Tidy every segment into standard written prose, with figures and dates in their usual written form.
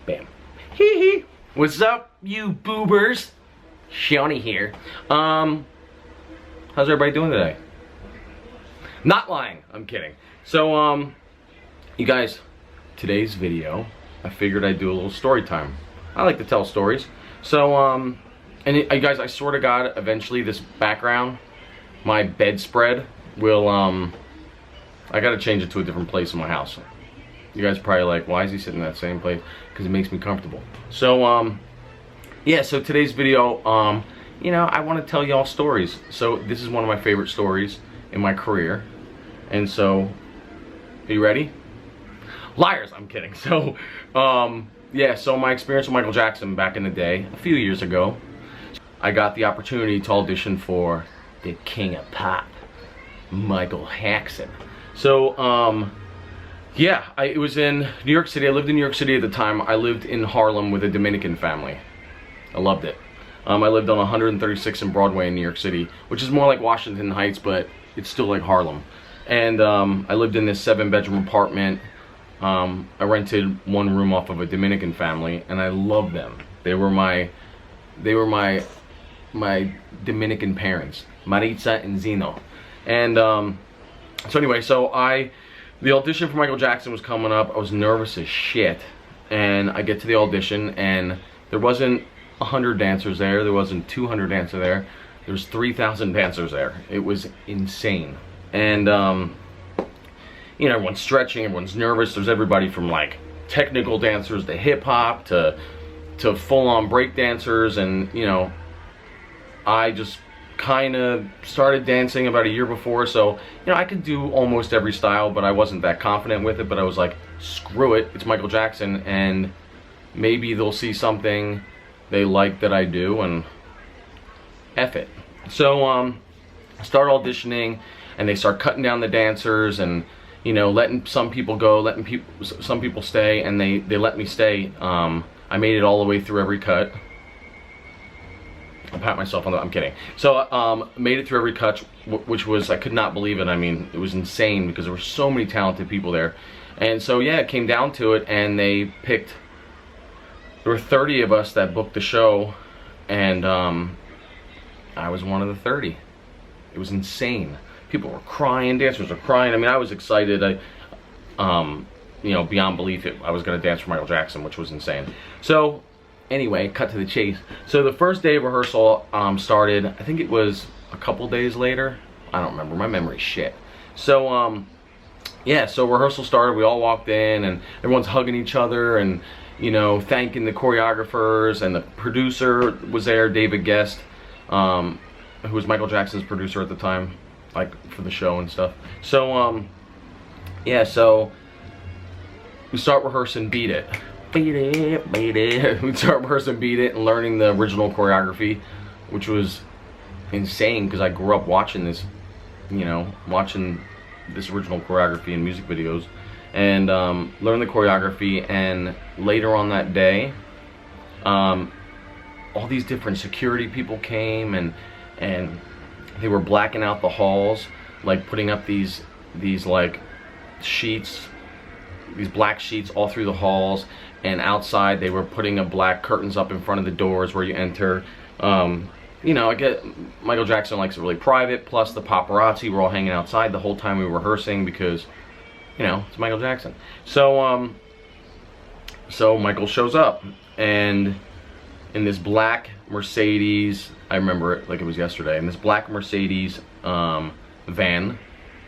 Bam. Hee hee. What's up, you boobers? Shawnee here. How's everybody doing today? Not lying. I'm kidding. So, you guys, today's video, I figured I'd do a little story time. I like to tell stories. So, you guys, I swear to God, eventually this background, my bedspread will, I gotta change it to a different place in my house. You guys are probably like, why is he sitting in that same place? Because it makes me comfortable. So, yeah, so today's video, you know, I want to tell y'all stories. So this is one of my favorite stories in my career. And so, are you ready? Liars, I'm kidding. So, yeah, so my experience with Michael Jackson back in the day, a few years ago, I got the opportunity to audition for the King of Pop, Michael Jackson. So, yeah, it was in New York City. I lived in New York City at the time. I lived in Harlem with a Dominican family. I loved it. I lived on 136 in Broadway in New York City, which is more like Washington Heights, but it's still like Harlem. And I lived in this 7-bedroom apartment. I rented one room off of a Dominican family, and I loved them. They were my Dominican parents, Maritza and Zeno. And so anyway, the audition for Michael Jackson was coming up. I was nervous as shit, and I get to the audition, and there wasn't 100 dancers there. There wasn't 200 dancers there. There was 3,000 dancers there. It was insane. And you know, everyone's stretching, everyone's nervous. There's everybody from like technical dancers to hip hop to full-on break dancers, and you know, I just kind of started dancing about a year before, so you know, I could do almost every style, but I wasn't that confident with it. But I was like, screw it, it's Michael Jackson, and maybe they'll see something they like that I do, and F it. So I start auditioning, and they start cutting down the dancers, and you know, letting some people go, letting some people stay, and they let me stay. I made it all the way through every cut. I'll pat myself on the, I'm kidding. So made it through every cut, which was, I could not believe it. I mean, it was insane because there were so many talented people there. And so yeah, it came down to it, and they picked, there were 30 of us that booked the show, and I was one of the 30. It was insane. People were crying, dancers were crying. I mean, I was excited. You know, beyond belief, I was gonna dance for Michael Jackson, which was insane. So anyway, cut to the chase. So the first day of rehearsal started, I think it was a couple days later. I don't remember, my memory's shit. So yeah, so rehearsal started, we all walked in, and everyone's hugging each other, and you know, thanking the choreographers, and the producer was there, David Guest, who was Michael Jackson's producer at the time, like for the show and stuff. So yeah, so we start rehearsing Beat It. Beat it, beat it. We'd start rehearsing Beat It and learning the original choreography, which was insane because I grew up watching this, you know, watching this original choreography in music videos, and learned the choreography. And later on that day, all these different security people came, and they were blacking out the halls, like putting up these like sheets, these black sheets all through the halls. And outside they were putting up black curtains up in front of the doors where you enter. You know, I get Michael Jackson likes it really private, plus the paparazzi were all hanging outside the whole time we were rehearsing because, you know, it's Michael Jackson. So so Michael shows up, and in this black Mercedes, I remember it like it was yesterday, in this black Mercedes van.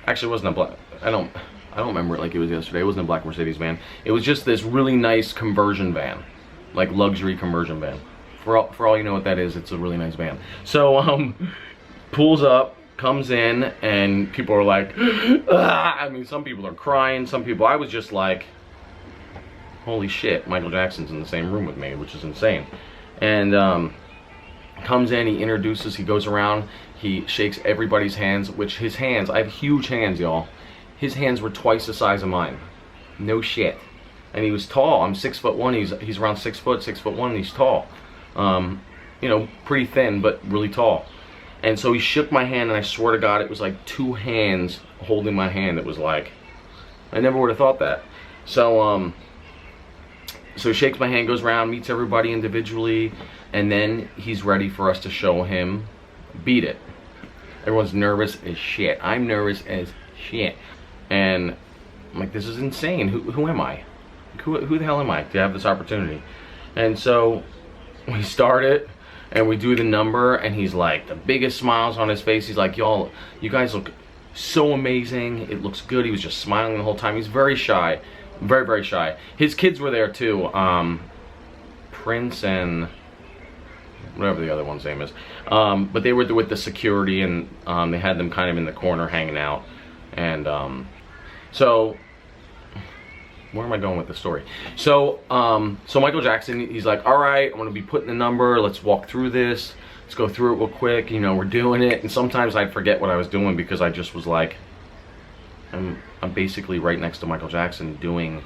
Actually, it wasn't a black, I don't remember it like it was yesterday. It wasn't a black Mercedes van. It was just this really nice conversion van, like luxury conversion van. For all you know what that is, it's a really nice van. So pulls up, comes in, and people are like, ah! I mean, some people are crying, some people, I was just like, holy shit, Michael Jackson's in the same room with me, which is insane. And comes in, he introduces, he goes around, he shakes everybody's hands, which his hands, I have huge hands, y'all. His hands were twice the size of mine. No shit. And he was tall. I'm 6'1". He's around 6 foot, 6'1", and he's tall. You know, pretty thin, but really tall. And so he shook my hand, and I swear to God, it was like 2 hands holding my hand. It was like, I never would have thought that. So, So he shakes my hand, goes around, meets everybody individually, and then he's ready for us to show him Beat It. Everyone's nervous as shit. I'm nervous as shit. And I'm like, this is insane. Who am I? Who the hell am I to have this opportunity? And so we start it, and we do the number, and he's like, the biggest smiles on his face. He's like, y'all, you guys look so amazing. It looks good. He was just smiling the whole time. He's very shy. Very, very shy. His kids were there too. Prince and whatever the other one's name is. But they were with the security, and they had them kind of in the corner hanging out. And so where am I going with the story? So so Michael Jackson, he's like, all right, I'm gonna be putting the number, let's walk through this, let's go through it real quick, you know, we're doing it. And sometimes I'd forget what I was doing because I just was like, I'm basically right next to Michael Jackson doing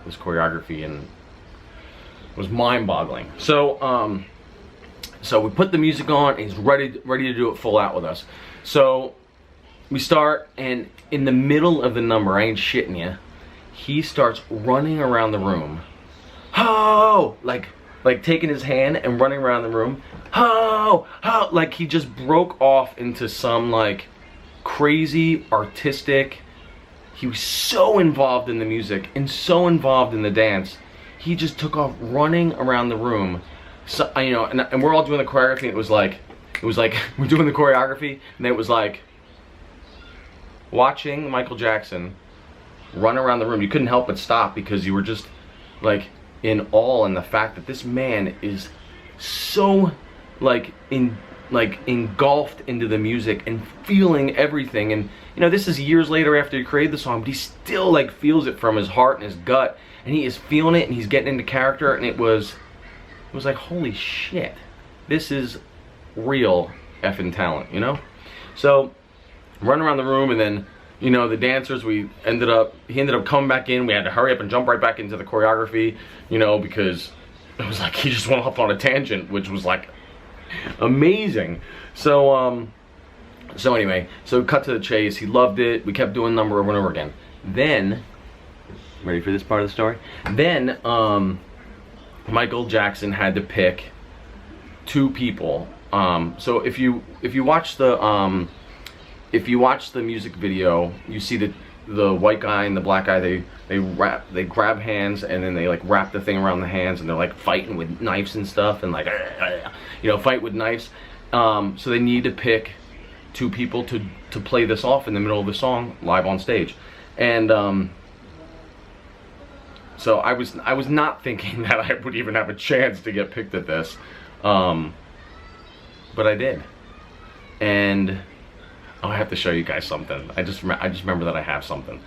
this choreography, and it was mind-boggling. So so we put the music on, and he's ready to do it full out with us. So we start, and in the middle of the number, I ain't shitting you, he starts running around the room. Ho! Like taking his hand and running around the room. Ho! Ho! Like he just broke off into some like crazy artistic. He was so involved in the music and so involved in the dance. He just took off running around the room. So, you know, and we're all doing the choreography, and it was like we're doing the choreography, and it was like watching Michael Jackson run around the room. You couldn't help but stop because you were just like in awe, and the fact that this man is so like engulfed into the music and feeling everything. And you know, this is years later after he created the song, but he still like feels it from his heart and his gut, and he is feeling it, and he's getting into character. And it was like, holy shit, this is real effing talent, you know? So run around the room, and then, you know, the dancers, he ended up coming back in. We had to hurry up and jump right back into the choreography, you know, because it was like he just went off on a tangent, which was like amazing. So so anyway, so cut to the chase. He loved it. We kept doing the number over and over again. Then, ready for this part of the story? Then Michael Jackson had to pick two people. So if you watch the music video, you see that the white guy and the black guy, they grab hands, and then they like wrap the thing around the hands, and they're like fighting with knives and stuff, and like, you know, fight with knives. So they need to pick two people to play this off in the middle of the song live on stage. And so I was not thinking that I would even have a chance to get picked at this, but I did. And oh, I have to show you guys something. I just remember that I have something.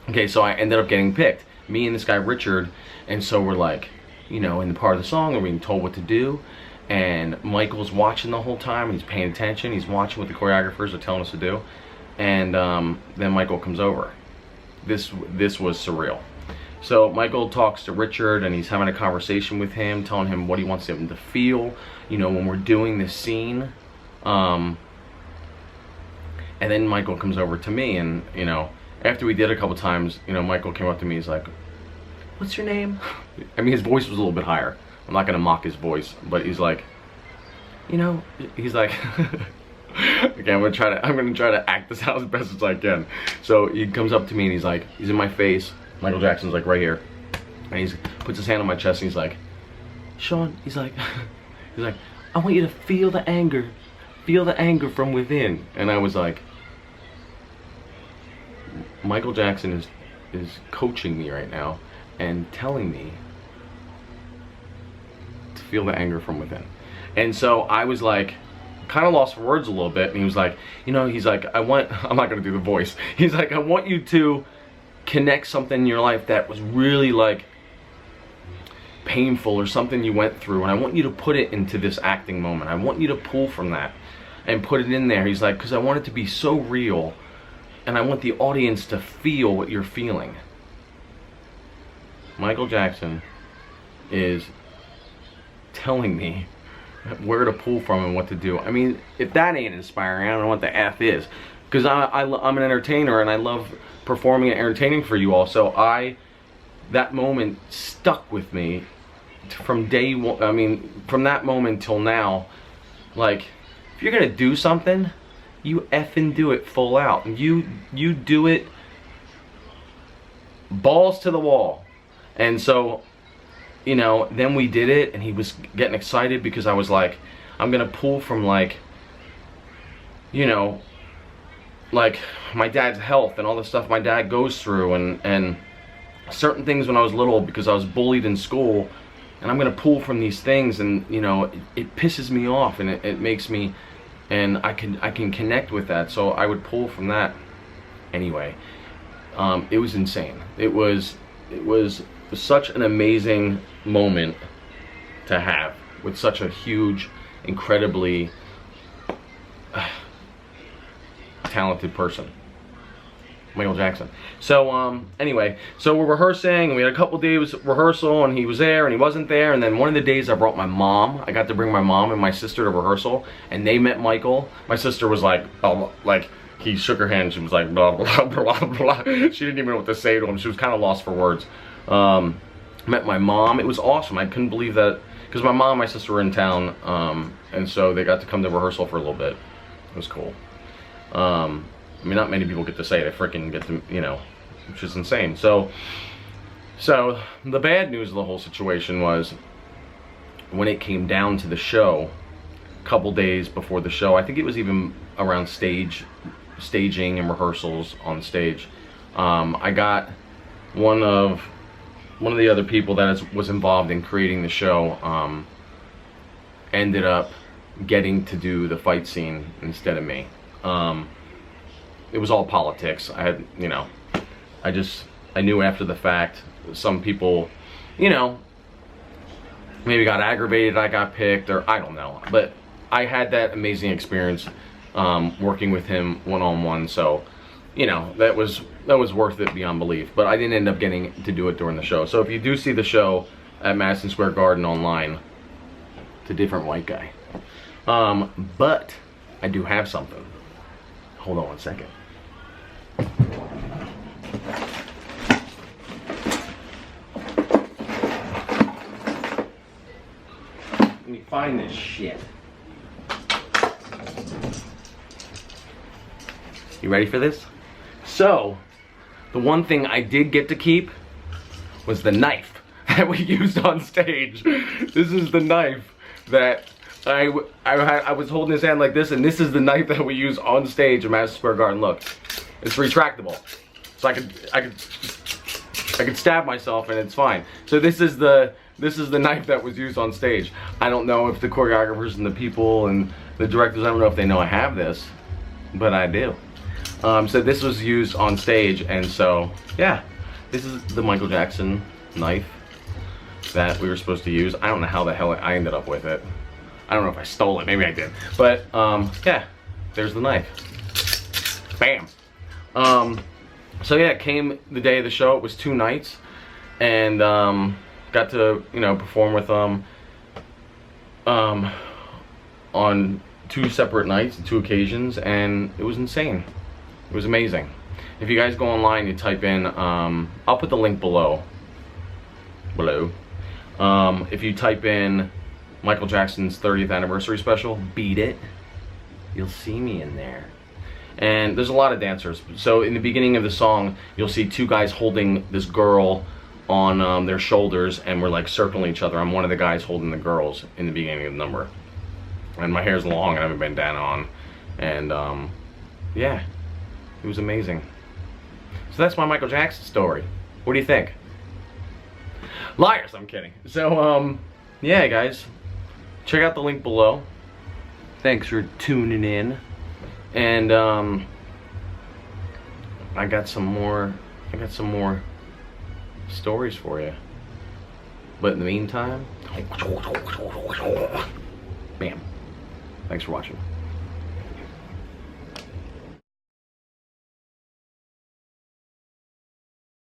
Okay, so I ended up getting picked, me and this guy Richard, and so we're like, you know, in the part of the song, we're being told what to do, and Michael's watching the whole time. He's paying attention. He's watching what the choreographers are telling us to do, and then Michael comes over. This was surreal. So Michael talks to Richard, and he's having a conversation with him, telling him what he wants him to feel, you know, when we're doing this scene. And then Michael comes over to me, and you know, after we did a couple times, you know, Michael came up to me. He's like, "What's your name?" I mean, his voice was a little bit higher. I'm not gonna mock his voice, but he's like, you know, he's like, okay, I'm gonna try to act this out as best as I can. So he comes up to me, and he's like, he's in my face. Michael Jackson's like right here, and he puts his hand on my chest, and he's like, "Sean," he's like, "I want you to feel the anger from within." And I was like, Michael Jackson is coaching me right now and telling me to feel the anger from within. And so I was like, kind of lost for words a little bit, and he was like, you know, he's like, I'm not gonna do the voice. He's like, I want you to connect something in your life that was really like painful or something you went through, and I want you to put it into this acting moment. I want you to pull from that and put it in there. He's like, because I want it to be so real, and I want the audience to feel what you're feeling. Michael Jackson is telling me where to pull from and what to do. I mean, if that ain't inspiring, I don't know what the F is. Because I'm an entertainer, and I love performing and entertaining for you all. So I that moment stuck with me from day one. I mean, from that moment till now. Like, if you're gonna do something, you effing do it full out. You do it balls to the wall. And so, you know, then we did it, and he was getting excited because I was like, I'm gonna pull from, like, you know, like my dad's health and all the stuff my dad goes through, and certain things when I was little because I was bullied in school, and I'm gonna pull from these things, and you know, it pisses me off, and it makes me, and I can connect with that, so I would pull from that. Anyway, it was insane. It was such an amazing moment to have with such a huge, incredibly talented person, Michael Jackson. So anyway, so we're rehearsing, and we had a couple days rehearsal, and he was there and he wasn't there, and then one of the days I brought my mom. I got to bring my mom and my sister to rehearsal, and they met Michael. My sister was like, oh, like, he shook her hand, she was like, blah, blah, blah, blah. She didn't even know what to say to him. She was kind of lost for words. Met my mom. It was awesome. I couldn't believe that, because my mom and my sister were in town, and so they got to come to rehearsal for a little bit. It was cool. I mean, not many people get to say it. They freaking get to, you know, which is insane. So the bad news of the whole situation was when it came down to the show, a couple days before the show, I think it was even around staging and rehearsals on stage, I got one of the other people that was involved in creating the show, ended up getting to do the fight scene instead of me. It was all politics. I had, you know, I knew after the fact, some people, you know, maybe got aggravated I got picked, or I don't know. But I had that amazing experience working with him one-on-one, so, you know, that was worth it beyond belief. But I didn't end up getting to do it during the show. So if you do see the show at Madison Square Garden online, it's a different white guy. But I do have something. Hold on one second. Let me find this shit. You ready for this? So, the one thing I did get to keep was the knife that we used on stage. This is the knife that I was holding his hand like this, and this is the knife that we use on stage at Madison Square Garden. Look, it's retractable, so I could stab myself and it's fine. So this is the knife that was used on stage. I don't know if the choreographers and the people and the directors, I don't know if they know I have this, but I do. So this was used on stage, and so yeah, this is the Michael Jackson knife that we were supposed to use. I don't know how the hell I ended up with it. I don't know if I stole it, maybe I did. But, yeah, there's the knife. Bam. So yeah, it came the day of the show. It was 2 nights. And, got to, you know, perform with them on 2 separate nights, 2 occasions, and it was insane. It was amazing. If you guys go online, you type in, I'll put the link below. If you type in Michael Jackson's 30th anniversary special, Beat It, you'll see me in there. And there's a lot of dancers. So in the beginning of the song, you'll see 2 guys holding this girl on their shoulders, and we're like circling each other. I'm one of the guys holding the girls in the beginning of the number. And my hair's long and I have a bandana on. And yeah, it was amazing. So that's my Michael Jackson story. What do you think? Liars, I'm kidding. So yeah guys, check out the link below. Thanks for tuning in. And I got some more stories for you. But in the meantime, bam. Thanks for watching.